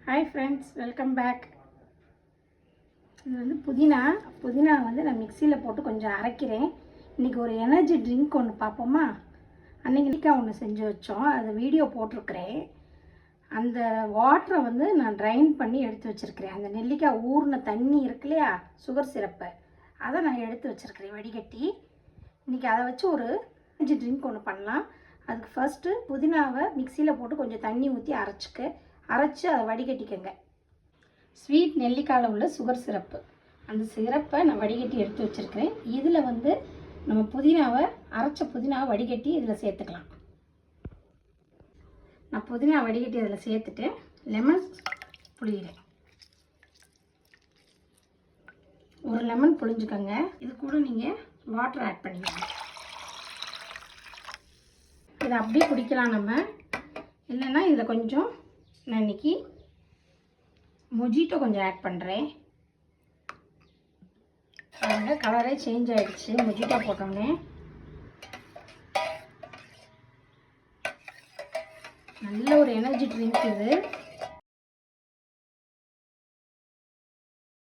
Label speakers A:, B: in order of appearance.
A: Hi friends, welcome back. இது வந்து புதினா வந்து நான் மிக்சியில் போட்டு கொஞ்சம் அரைக்கிறேன். இன்றைக்கி ஒரு எனர்ஜி ட்ரிங்க் ஒன்று பார்ப்போமா? அன்றைக்கி ஒன்று செஞ்சு வச்சோம், அது வீடியோ போட்டிருக்கிறேன். அந்த வாட்டரை வந்து நான் ட்ரைன் பண்ணி எடுத்து வச்சுருக்கிறேன். அந்த நெல்லிக்காய் ஊறின தண்ணி இருக்கு இல்லையா, சுகர் சிரப்பை, அதை நான் எடுத்து வச்சுருக்கிறேன் வடிகட்டி. இன்றைக்கி அதை வச்சு ஒரு எனர்ஜி ட்ரிங்க் ஒன்று பண்ணலாம். அதுக்கு ஃபஸ்ட்டு புதினாவை மிக்சியில் போட்டு கொஞ்சம் தண்ணி ஊற்றி அரைச்சி அதை வடிகட்டிக்கங்க. ஸ்வீட் நெல்லிக்காயில் உள்ள சுகர் சிரப்பு, அந்த சிரப்பை நான் வடிகட்டி எடுத்து வச்சுருக்கிறேன். இதில் வந்து நம்ம அரைச்ச புதினாவை வடிகட்டி இதில் சேர்த்துக்கலாம். நான் புதினா வடிகட்டி அதில் சேர்த்துட்டு லெமன் புளிகிறேன். ஒரு லெமன் புளிஞ்சுக்கோங்க. இது கூட நீங்கள் வாட்டர் ஆட் பண்ணிக்கோங்க. இதை அப்படியே குடிக்கலாம் நம்ம, இல்லைன்னா இதில் கொஞ்சம் நான் இன்றைக்கி மொஜிட்டோ கொஞ்சம் ஆட் பண்ணுறேன். பாருங்க, கலரே சேஞ்ச் ஆகிடுச்சு மொஜிட்டோ போட்டோன்னே. நல்ல ஒரு எனர்ஜி ட்ரிங்க் இது.